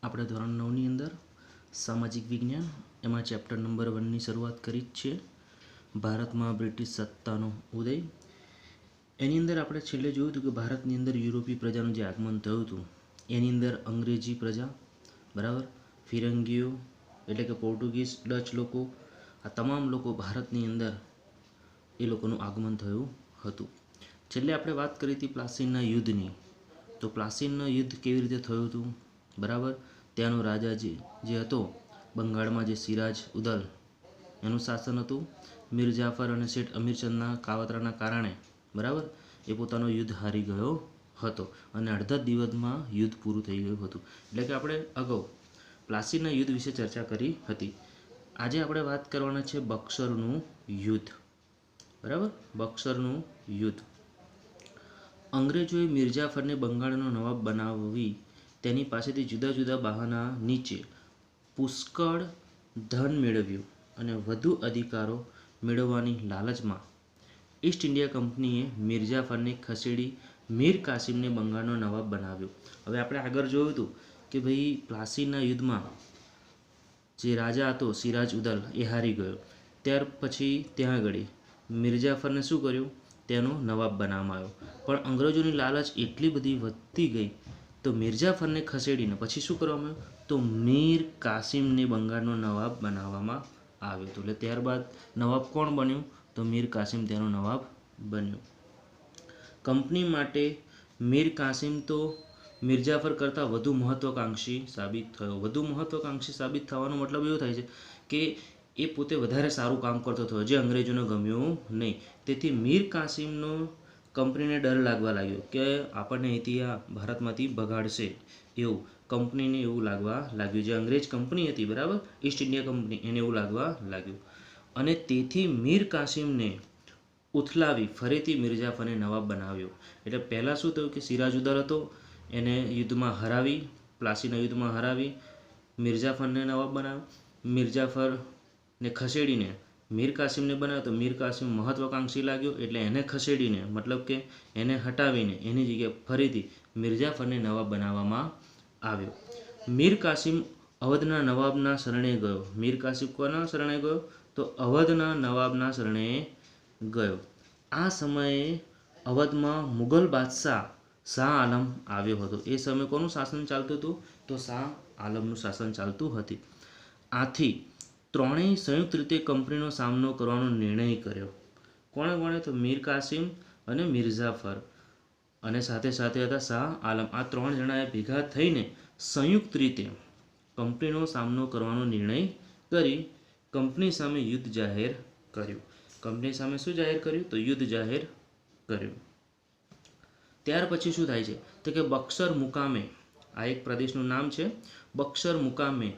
આપણે ધોરણ 9ની અંદર સામાજિક વિજ્ઞાન એમાં ચેપ્ટર નંબર 1ની શરૂઆત કરી જ છે. ભારતમાં બ્રિટિશ સત્તાનો ઉદય. એની અંદર આપણે છેલ્લે જોયું હતું કે ભારતની અંદર યુરોપી પ્રજાનું જે આગમન થયું હતું એની અંદર અંગ્રેજી પ્રજા, બરાબર, ફિરંગીઓ એટલે કે પોર્ટુગીઝ, ડચ લોકો, આ તમામ લોકો ભારતની અંદર એ લોકોનું આગમન થયું હતું. છેલ્લે આપણે વાત કરી હતી પ્લાસીના યુદ્ધની. તો પ્લાસીના યુદ્ધ કેવી રીતે થયું હતું, બરાબર. ત્યાંનો રાજા જે હતો બંગાળમાં, જે સિરાજ ઉદલ એનું શાસન હતું. મીર જાફર અને શેઠ અમીરચંદના કાવતરાના કારણે, બરાબર, એ પોતાનો યુદ્ધ હારી ગયો હતો અને અડધા દિવસમાં યુદ્ધ પૂરું થઈ ગયું હતું. એટલે કે આપણે અગાઉ પ્લાસીના યુદ્ધ વિશે ચર્ચા કરી હતી. આજે આપણે વાત કરવાના છે બક્સરનું યુદ્ધ, બરાબર. બક્સરનું યુદ્ધ. અંગ્રેજોએ મિર્જાફરને બંગાળનો નવાબ બનાવી તેની પાસેથી જુદા જુદા બહાના નીચે પુષ્કળ ધન મેળવ્યું અને વધુ અધિકારો મેળવવાની લાલચમાં ઈસ્ટ ઇન્ડિયા કંપનીએ મિર્જાફરને ખસેડી મીર કાસિમને બંગાળનો નવાબ બનાવ્યો. હવે આપણે આગળ જોયું હતું કે ભાઈ પ્લાસીના યુદ્ધમાં જે રાજા હતો સિરાજ ઉદલ એ હારી ગયો. ત્યાર પછી ત્યાં આગળ મિર્જાફરને શું કર્યું, તેનો નવાબ બનાવવામાં આવ્યો. પણ અંગ્રેજોની લાલચ એટલી બધી વધતી ગઈ તો મિર્જાફરને ખસેડીને પછી શું કરવામાં આવ્યું, તો મીર કાસિમને બંગાળનો નવાબ બનાવવામાં આવ્યો હતો. એટલે ત્યારબાદ નવાબ કોણ બન્યું, તો મીર કાસિમ તેનો નવાબ બન્યો. કંપની માટે મીર કાસિમ તો મિર્જાફર કરતાં વધુ મહત્વાકાંક્ષી સાબિત થયો. વધુ મહત્વાકાંક્ષી સાબિત થવાનો મતલબ એવો થાય છે કે એ પોતે વધારે સારું કામ કરતો થયો, જે અંગ્રેજોને ગમ્યું નહીં. તેથી મીર કાસિમનો કંપનીને ડર લાગવા લાગ્યો કે આપણને અહીંથી આ ભારતમાંથી ભગાડશે, એવું કંપનીને એવું લાગવા લાગ્યું. જે અંગ્રેજ કંપની હતી, બરાબર, ઈસ્ટ ઇન્ડિયા કંપની, એને એવું લાગવા લાગ્યું. અને તેથી મીર કાસિમને ઉથલાવી ફરીથી મિર્જાફરને નવાબ બનાવ્યો. એટલે પહેલાં શું થયું કે સિરાજુદ્દૌલા હતો, એને યુદ્ધમાં હરાવી, પ્લાસીના યુદ્ધમાં હરાવી મિર્જાફરને નવાબ બનાવ્યો. મિર્જાફરને ખસેડીને મીર કાસિમને બનાવ્યો તો મીર કાસિમ મહત્વાકાંક્ષી લાગ્યો, એટલે એને ખસેડીને, મતલબ કે એને હટાવીને એની જગ્યાએ ફરીથી મિર્જાફરને નવાબ બનાવવામાં આવ્યો. મીર કાસિમ અવધના નવાબના શરણે ગયો. મીર કાસિમ કોના શરણે ગયો, તો અવધના નવાબના શરણે ગયો. આ સમયે અવધમાં મુગલ બાદશાહ શાહ આલમ આવ્યો હતો. એ સમયે કોનું શાસન ચાલતું હતું, તો શાહ આલમનું શાસન ચાલતું હતું. આથી ત્રણેય સંયુક્ત રીતે કંપનીનો સામનો કરવાનો નિર્ણય કર્યો. કોણે કોણે, તો મીર કાસિમ અને મિર્જાફર અને સાથે સાથે હતા શાહ આલમ. આ ત્રણ જણાએ ભેગા થઈને સંયુક્ત રીતે કંપનીનો સામનો કરવાનો નિર્ણય કરી કંપની સામે યુદ્ધ જાહેર કર્યું. કંપની સામે શું જાહેર કર્યું, તો યુદ્ધ જાહેર કર્યું. ત્યાર પછી શું થાય છે, તો કે બક્સર મુકામે, આ એક પ્રદેશનું નામ છે, બક્સર મુકામે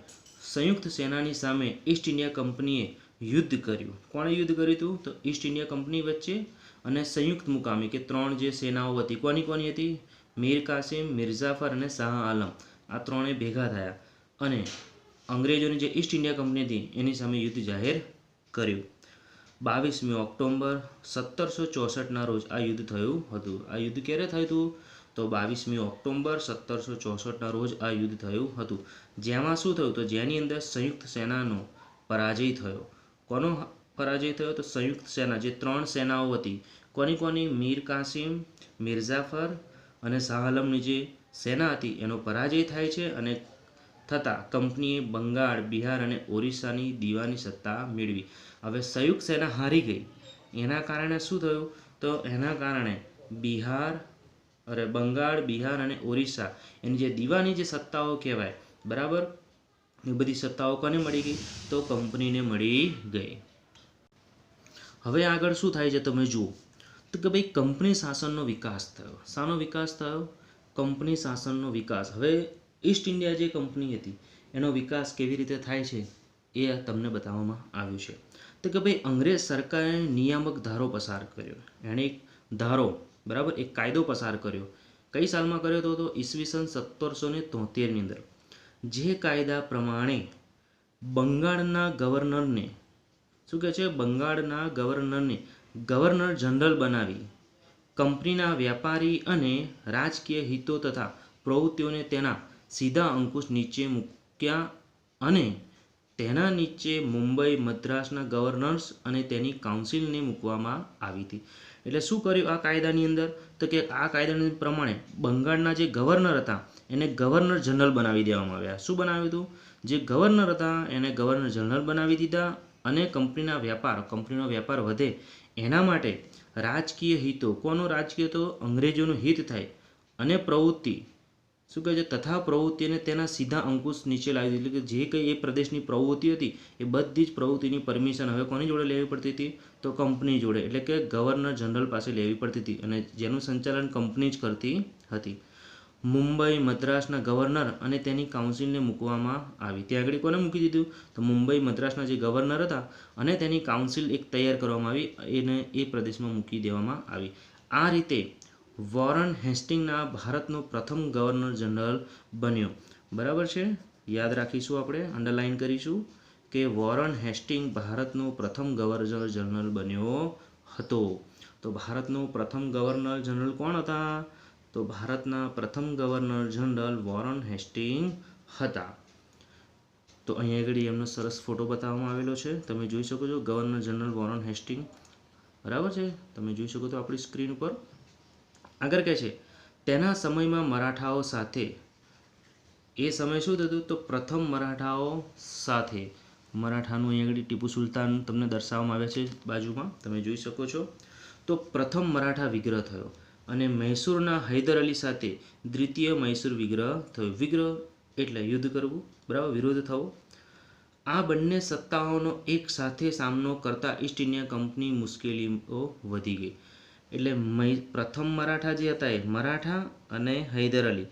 સંયુક્ત સેનાની સામે ઈસ્ટ ઇન્ડિયા કંપનીએ યુદ્ધ કર્યું. કોણે યુદ્ધ કર્યું હતું, તો ઈસ્ટ ઇન્ડિયા કંપની વચ્ચે અને સંયુક્ત મુકામે, કે ત્રણ જે સેનાઓ હતી, કોની કોની હતી, મીર કાસિમ, મિર્જાફર અને શાહ આલમ, આ ત્રણે ભેગા થયા અને અંગ્રેજોની જે ઈસ્ટ ઇન્ડિયા કંપની હતી એની સામે યુદ્ધ જાહેર કર્યું. 22મી ઓક્ટોબર 1764ના રોજ આ યુદ્ધ થયું હતું. આ યુદ્ધ ક્યારે થયું હતું, તો 22મી ઓક્ટોબર 1764ના રોજ આ યુદ્ધ થયું હતું. જેમાં શું થયું, તો જેની અંદર સંયુક્ત સેનાનો પરાજય થયો. કોનો પરાજય થયો, તો સંયુક્ત સેના, જે ત્રણ સેનાઓ હતી, કોની કોની, મીર કાસિમ, મિર્જાફર અને શાહ આલમની જે સેના હતી એનો પરાજય થાય છે અને થતાં કંપનીએ બંગાળ, બિહાર અને ઓરિસ્સાની દીવાની સત્તા મેળવી. હવે સંયુક્ત સેના હારી ગઈ, એના કારણે શું થયું, તો એના કારણે બંગાળ, બિહાર અને ઓરિસ્સા એની જે દીવાની જે સત્તાઓ કહેવાય, બરાબર, એ બધી સત્તાઓ કોને મળી ગઈ, તો કંપનીને મળી ગઈ. હવે આગળ શું થાય છે તમે જુઓ, તો કે ભાઈ કંપની શાસનનો વિકાસ થયો. શાનો વિકાસ થયો, કંપની શાસનનો વિકાસ. હવે ઈસ્ટ ઇન્ડિયા જે કંપની હતી એનો વિકાસ કેવી રીતે થાય છે એ તમને બતાવવામાં આવ્યું છે. તો કે ભાઈ અંગ્રેજ સરકારે નિયામક ધારો પસાર કર્યો. એણે એક ધારો, બરાબર, એક કાયદો પસાર કર્યો. કઈ સાલમાં કર્યો હતો, તો ઈસવીસન 1773ની અંદર. જે કાયદા પ્રમાણે બંગાળના ગવર્નરને શું કહે છે, બંગાળના ગવર્નરને ગવર્નર જનરલ બનાવી કંપનીના વ્યાપારી અને રાજકીય હિતો તથા પ્રવૃત્તિઓને તેના સીધા અંકુશ નીચે મૂક્યા અને તેના નીચે મુંબઈ મદ્રાસના ગવર્નર્સ અને તેની કાઉન્સિલને મૂકવામાં આવી હતી. એટલે શું કર્યું આ કાયદાની અંદર? તો કે આ કાયદાની પ્રમાણે બંગાળના જે ગવર્નર હતા એને ગવર્નર જનરલ બનાવી દેવામાં આવ્યા. શું બનાવ્યું હતું? જે ગવર્નર હતા એને ગવર્નર જનરલ બનાવી દીધા અને કંપનીનો વ્યાપાર વધે એના માટે રાજકીય હિતો, કોનો રાજકીય હિતો? અંગ્રેજોનું હિત થાય અને પ્રવૃત્તિ શું કહે છે? તથા પ્રવૃત્તિને તેના સીધા અંકુશ નીચે લાવી દીધી. એટલે કે જે કંઈ એ પ્રદેશની પ્રવૃત્તિ હતી એ બધી જ પ્રવૃત્તિની પરમિશન હવે કોની જોડે લેવી પડતી હતી? તો કંપની જોડે, એટલે કે ગવર્નર જનરલ પાસે લેવી પડતી હતી અને જેનું સંચાલન કંપની જ કરતી હતી. મુંબઈ મદ્રાસના ગવર્નર અને તેની કાઉન્સિલને મૂકવામાં આવી. ત્યાં આગળ કોને મૂકી દીધું? તો મુંબઈ મદ્રાસના જે ગવર્નર હતા અને તેની કાઉન્સિલ એક તૈયાર કરવામાં આવી એને એ પ્રદેશમાં મૂકી દેવામાં આવી. આ રીતે વોરન હેસ્ટિંગના ભારતનો પ્રથમ ગવર્નર જનરલ બન્યો. બરાબર છે, યાદ રાખીશું, આપણે અંડરલાઇન કરીશું કે વોરન હેસ્ટિંગ ભારતનો પ્રથમ ગવર્નર જનરલ બન્યો હતો. તો ભારતનો પ્રથમ ગવર્નર જનરલ કોણ હતા? તો ભારતના પ્રથમ ગવર્નર જનરલ વોરન હેસ્ટિંગ હતા. તો અહીંયા આગળ એમનો સરસ ફોટો બતાવવામાં આવેલો છે, તમે જોઈ શકો છો ગવર્નર જનરલ વોરન હેસ્ટિંગ. બરાબર છે, તમે જોઈ શકો છો આપણી સ્ક્રીન ઉપર. આગળ કહે છે તેના સમયમાં મરાઠાઓ સાથે, એ સમય શું થતું? તો પ્રથમ મરાઠાઓ સાથે, મરાઠાનું અહીં આગળ ટીપુ સુલતાન તમને દર્શાવવામાં આવે છે બાજુમાં, તમે જોઈ શકો છો. તો પ્રથમ મરાઠા વિગ્રહ થયો અને મૈસૂરના હૈદર અલી સાથે દ્વિતીય મૈસૂર વિગ્રહ થયો. વિગ્રહ એટલે યુદ્ધ કરવું, બરાબર, વિરોધ થવો. આ બંને સત્તાઓનો એક સાથે સામનો કરતા ઈસ્ટ ઇન્ડિયા કંપની મુશ્કેલીઓ વધી ગઈ. એટલે પ્રથમ મરાઠા જે હતા એ મરાઠા અને હૈદર અલી,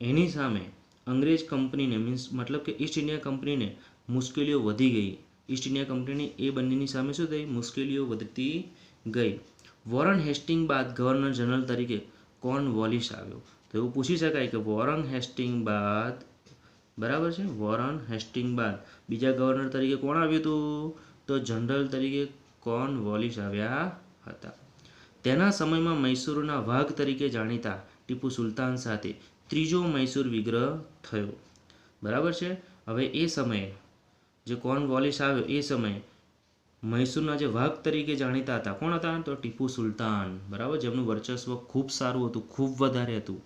એની સામે અંગ્રેજ કંપનીને મતલબ કે ઈસ્ટ ઇન્ડિયા કંપનીને મુશ્કેલીઓ વધી ગઈ. ઈસ્ટ ઇન્ડિયા કંપનીની એ બંનેની સામે શું થઈ? મુશ્કેલીઓ વધતી ગઈ. વોરન હેસ્ટિંગ બાદ ગવર્નર જનરલ તરીકે કોર્નવોલિસ આવ્યો. તો એવું પૂછી શકાય કે વોરન હેસ્ટિંગ બાદ, બરાબર છે, વોરન હેસ્ટિંગ બાદ બીજા ગવર્નર તરીકે કોણ આવ્યું હતું? તો જનરલ તરીકે કોર્નવોલિસ આવ્યા હતા. તેના સમયમાં મૈસૂરના વાઘ તરીકે જાણીતા ટીપુ સુલતાન સાથે ત્રીજો મૈસૂર વિગ્રહ થયો. બરાબર છે. હવે એ સમયે જે કોર્નવોલિસ આવ્યો એ સમયે મૈસૂરના જે વાઘ તરીકે જાણીતા હતા, કોણ હતા? તો ટીપુ સુલતાન, બરાબર, જેમનું વર્ચસ્વ ખૂબ સારું હતું, ખૂબ વધારે હતું.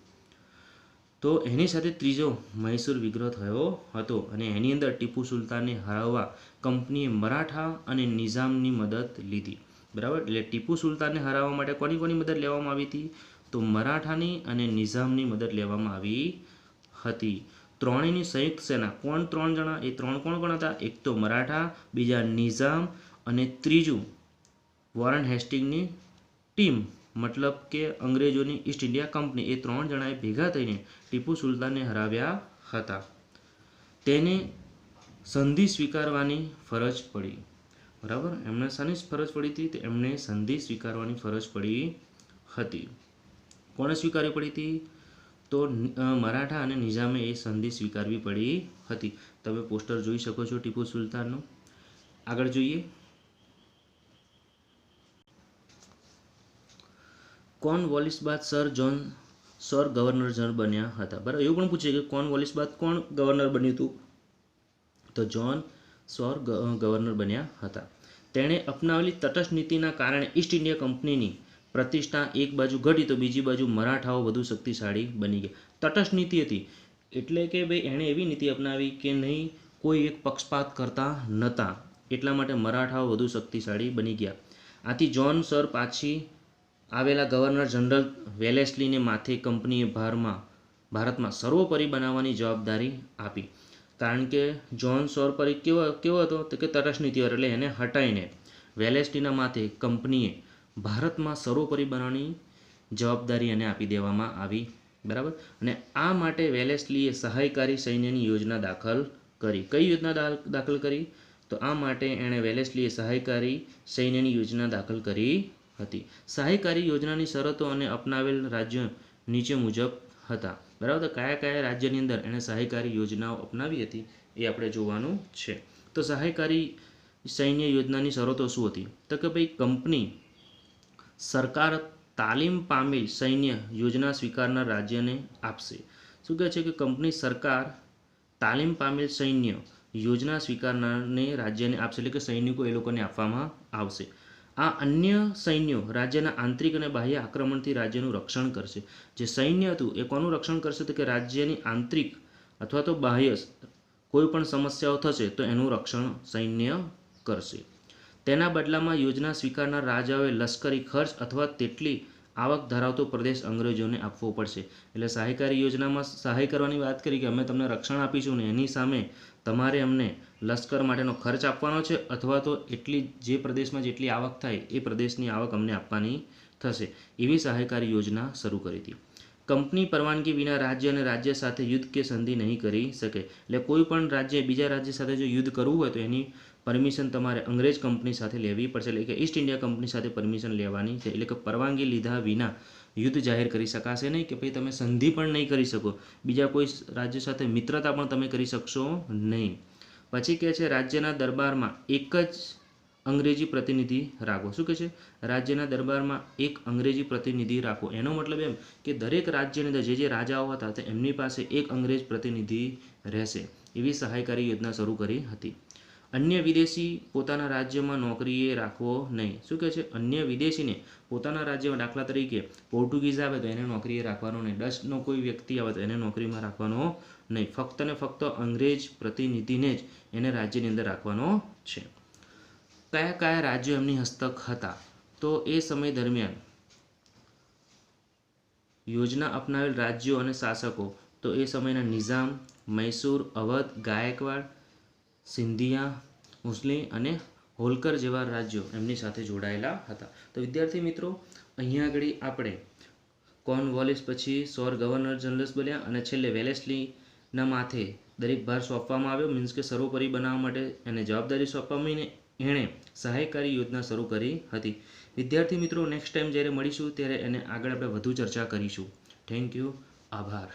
તો એની સાથે ત્રીજો મૈસૂર વિગ્રહ થયો હતો અને એની અંદર ટીપુ સુલતાનને હરાવવા કંપનીએ મરાઠા અને નિઝામની મદદ લીધી. બરાબર, એટલે ટીપુ સુલતાનને હરાવવા માટે કોની મદદ લેવામાં આવી હતી? તો મરાઠાની અને નિઝામની મદદ લેવામાં આવી હતી. ત્રણેયની સંયુક્ત સેના, કોણ? 3 જણા. એ 3 કોણ હતા? એક તો મરાઠા, બીજા નિઝામ અને ત્રીજું વોરન હેસ્ટિંગની ટીમ, મતલબ કે અંગ્રેજોની ઈસ્ટ ઇન્ડિયા કંપની. એ 3 જણાએ ભેગા થઈને ટીપુ સુલતાનને હરાવ્યા હતા. તેને સંધિ સ્વીકારવાની ફરજ પડી. બરાબર, એમને શાની ફરજ પડી હતી? તો એમને સંધિ સ્વીકારવાની ફરજ પડી હતી. કોણે સ્વીકારવી પડી હતી? તો મરાઠા અને નિઝામે એ સંધિ સ્વીકારવી પડી હતી. તમે પોસ્ટર જોઈ શકો છો ટીપુ સુલતાનનું. આગળ જોઈએ. કોર્નવોલિસ બાદ સર ગવર્નર જનરલ બન્યા હતા. બરાબર, એવું પણ પૂછે કે કોર્નવોલિસ બાદ કોણ ગવર્નર બન્યું હતું? તો જોન સર ગવર્નર બન્યા હતા. તેણે અપનાવેલી તટસ્થ નીતિના કારણે ઈસ્ટ ઇન્ડિયા કંપનીની પ્રતિષ્ઠા એક બાજુ ઘટી તો બીજી બાજુ મરાઠાઓ વધુ શક્તિશાળી બની ગયા. તટસ્થ નીતિ હતી એટલે કે ભાઈ એણે એવી નીતિ અપનાવી કે નહીં કોઈ એક પક્ષપાત કરતા નહોતા, એટલા માટે મરાઠાઓ વધુ શક્તિશાળી બની ગયા. આથી જોન સર પાછી આવેલા ગવર્નર જનરલ વેલેસ્લીને માથે કંપનીએ ભારતમાં સર્વોપરી બનાવવાની જવાબદારી આપી. કારણ કે જોન સોરપરી કેવો હતો? તો કે તટસ્થ નીતિ, એટલે એને હટાવીને વેલેસ્લીના માથે કંપનીએ ભારતમાં સર્વોપરી બનાવવાની જવાબદારી એને આપી દેવામાં આવી. બરાબર, અને આ માટે વેલેસ્લીએ સહાયકારી સૈન્યની યોજના દાખલ કરી. કઈ યોજના દાખલ કરી? તો આ માટે એણે વેલેસ્લીએ સહાયકારી સૈન્યની યોજના દાખલ કરી હતી. સહાયકારી યોજનાની શરતો અને અપનાવેલ રાજ્યો નીચે મુજબ હતા. બરાબર, તો કયા કયા રાજ્યની અંદર એણે સહાયકારી યોજનાઓ અપનાવી હતી એ આપણે જોવાનું છે. તો સહાયકારી સૈન્ય યોજનાની શરતો શું હતી? તો કે ભાઈ કંપની સરકાર તાલીમ પામેલ સૈન્ય યોજના સ્વીકારનાર રાજ્યને આપશે. શું કહે છે કે કંપની સરકાર તાલીમ પામેલ સૈન્ય યોજના સ્વીકારનારને રાજ્યને આપશે, એટલે કે સૈનિકો એ લોકોને આપવામાં આવશે. આ અન્ય સૈન્યો રાજ્યના આંતરિક અને બાહ્ય આક્રમણથી રાજ્યનું રક્ષણ કરશે. જે સૈન્ય હતું એ કોનું રક્ષણ કરશે? તો કે રાજ્યની આંતરિક અથવા તો બાહ્ય કોઈ પણ સમસ્યાઓ થશે તો એનું રક્ષણ સૈન્ય કરશે. તેના બદલામાં યોજના સ્વીકારનાર રાજાઓએ લશ્કરી ખર્ચ અથવા તેટલી આવક ધરાવતો પ્રદેશ અંગ્રેજોને આપવો પડશે. એટલે સહાયકારી યોજનામાં સહાય કરવાની વાત કરી કે અમે તમને રક્ષણ આપીશું ને એની સામે તમારે અમને લશ્કર માટેનો ખર્ચ આપવાનો છે અથવા તો એટલી જે પ્રદેશમાં જેટલી આવક થાય એ પ્રદેશની આવક અમને આપવાની થશે. એવી સહાયકારી યોજના શરૂ કરી હતી. કંપની પરવાનગી વિના રાજ્ય અને રાજ્ય સાથે યુદ્ધ કે સંધિ નહીં કરી શકે. એટલે કોઈ પણ રાજ્ય બીજા રાજ્ય સાથે જો યુદ્ધ કરવું હોય તો એની પરમિશન તમારે અંગ્રેજ કંપની સાથે લેવી પડશે. એટલે કે ઈસ્ટ ઇન્ડિયા કંપની સાથે પરમિશન લેવાની છે. એટલે કે પરવાનગી લીધા વિના યુદ્ધ જાહેર કરી શકાશે નહીં, કે ભાઈ તમે સંધિ પણ નહીં કરી શકો, બીજા કોઈ રાજ્ય સાથે મિત્રતા પણ તમે કરી શકશો નહીં. પછી કહે છે રાજ્યના દરબારમાં એક જ અંગ્રેજી પ્રતિનિધિ રાખો. શું કહે છે? રાજ્યના દરબારમાં એક અંગ્રેજી પ્રતિનિધિ રાખો. એનો મતલબ એમ કે દરેક રાજ્યની અંદર જે રાજાઓ હતા તે એમની પાસે એક અંગ્રેજ પ્રતિનિધિ રહેશે. એવી સહાયકારી યોજના શરૂ કરી હતી. અન્ય વિદેશી પોતાના રાજ્યમાં નોકરીએ રાખવો નહીં. શું કહે છે? અન્ય વિદેશીને પોતાના રાજ્યમાં, દાખલા તરીકે પોર્ટુગીઝ આવે તો એને નોકરીએ રાખવાનો નહીં, ડચનો કોઈ વ્યક્તિ આવે તો એને નોકરીમાં રાખવાનો નહીં. ફક્ત ને ફક્ત અંગ્રેજ પ્રતિનિધિને જ એને રાજ્યની અંદર રાખવાનો છે. કયા કયા રાજ્યો એમની હસ્તક હતા? તો એ સમય દરમિયાન યોજના અપનાવેલ રાજ્યો અને શાસકો તો એ સમયના નિઝામ, મૈસૂર, અવધ, ગાયકવાડ, સિંધિયા, મુસ્લિમ અને હોલકર જેવા રાજ્યો એમની સાથે જોડાયેલા હતા. તો વિદ્યાર્થી મિત્રો, અહીંયા આગળ આપણે કોર્નવોલિસ પછી 16 ગવર્નર જનરલ્સ બન્યા અને છેલ્લે વેલેસ્લીના માથે દરેક ભાર સોંપવામાં આવ્યો. મીન્સ કે સર્વોપરી બનાવવા માટે એને જવાબદારી સોંપવામાં આવીને એણે સહાયકારી યોજના શરૂ કરી હતી. વિદ્યાર્થી મિત્રો, નેક્સ્ટ ટાઈમ જ્યારે મળીશું ત્યારે એને આગળ આપણે વધુ ચર્ચા કરીશું. Thank you. આભાર.